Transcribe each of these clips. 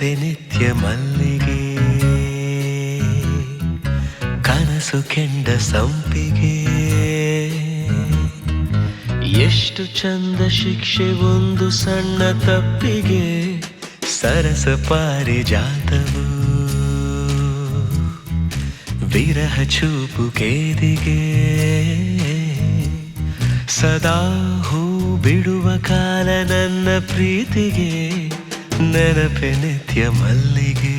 ನೆನಪೆ ನಿತ್ಯ ಮಲ್ಲಿಗೆ, ಕನಸು ಕೆಂಡ ಸಂಪಿಗೆ. ಎಷ್ಟು ಚಂದ ಶಿಕ್ಷೆ ಒಂದು ಸಣ್ಣ ತಪ್ಪಿಗೆ, ಸರಸ ಪಾರಿಜಾತವು ವಿರಹ ಚೂಪು ಕೇದಿಗೆ. ಸದಾ ಹೂ ಬಿಡುವ ಕಾಲ ನನ್ನ ಪ್ರೀತಿಗೆ, ನೆನಪೆ ನಿತ್ಯ ಮಲ್ಲಿಗೆ.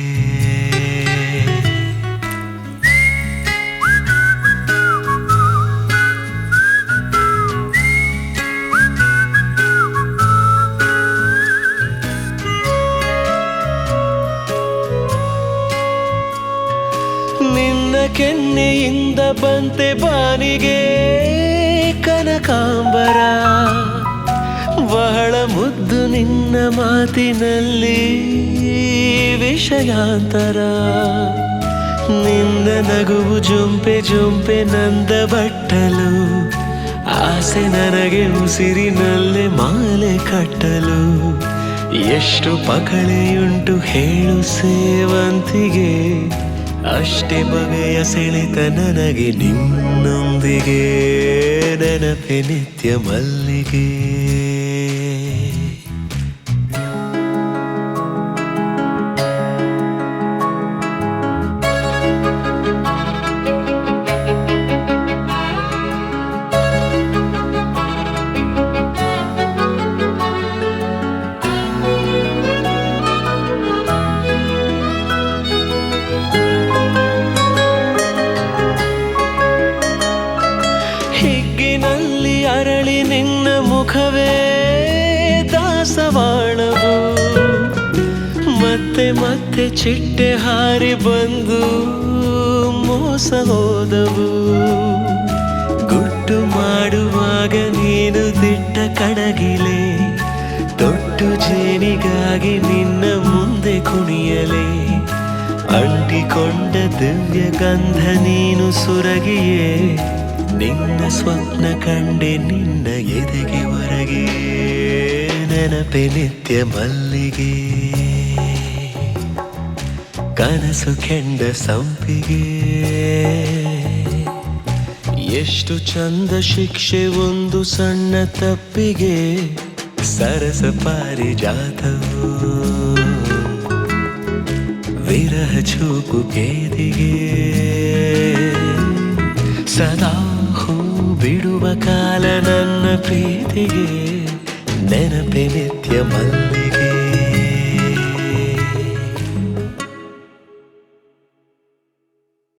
ನಿನ್ನ ಕೆನ್ನೆಯಿಂದ ಬಂತೆ ಬಾನಿಗೆ ಕನಕಾಂಬರ, ಬಹಳ ಮುದ್ದು ನಿನ್ನ ಮಾತಿನಲ್ಲಿ ವಿಷಯಾಂತರ. ನಿನ್ನ ನಗುವು ಜೊಂಪೆ ಜೊಂಪೆ ನಂದ ಬಟ್ಟಲು, ಆಸೆ ನನಗೆ ಉಸಿರಿನಲ್ಲೇ ಮಾಲೆ ಕಟ್ಟಲು. ಎಷ್ಟು ಪಕಳೆಯುಂಟು ಹೇಳು ಸೇವಂತಿಗೆ, ಅಷ್ಟೇ ಬಗೆಯ ಸೆಳೆತ ನನಗೆ ನಿನ್ನೊಂದಿಗೆ. ನೆನಪೆ ನಿತ್ಯ ಮಲ್ಲಿಗೆ. ಹಿಗ್ಗಿನಲ್ಲಿ ಅರಳಿ ನಿನ್ನ ಮುಖವೇ ದಾಸವಾಳವು, ಮತ್ತೆ ಮತ್ತೆ ಚಿಟ್ಟೆ ಹಾರಿ ಬಂದು ಮೋಸ ಹೋದವು. ಗುಟ್ಟು ಮಾಡುವಾಗ ನೀನು ದಿಟ್ಟ ಕಣಗಿಲೆ, ತೊಟ್ಟು ಜೇನಿಗಾಗಿ ನಿನ್ನ ಮುಂದೆ ಕುಣಿಯಲೆ. ಅಂಟಿಕೊಂಡ ದಿವ್ಯ ಗಂಧ ನೀನು ಸುರಗಿಯೇ, ನಿನ್ನ ಸ್ವಪ್ನ ಕಂಡೆ ನಿನ್ನ ಎದೆಗೆ ಹೊರಗೆ. ನೆನಪೆ ನಿತ್ಯ ಮಲ್ಲಿಗೆ, ಕನಸು ಕೆಂಡ ಸಂಪಿಗೆ. ಎಷ್ಟು ಚಂದ ಶಿಕ್ಷೆ ಒಂದು ಸಣ್ಣ ತಪ್ಪಿಗೆ, ಸರಸ ಪಾರಿಜಾತವು ವಿರಹ ಚೂಪು ಕೇದಿಗೆ. ಸದಾ ಹೂ ಬಿಡುವ ಕಾಲ ನನ್ನ ಪ್ರೀತಿಗೆ, ನೆನಪೆ ನಿತ್ಯ ಮಲ್ಲಿಗೆ.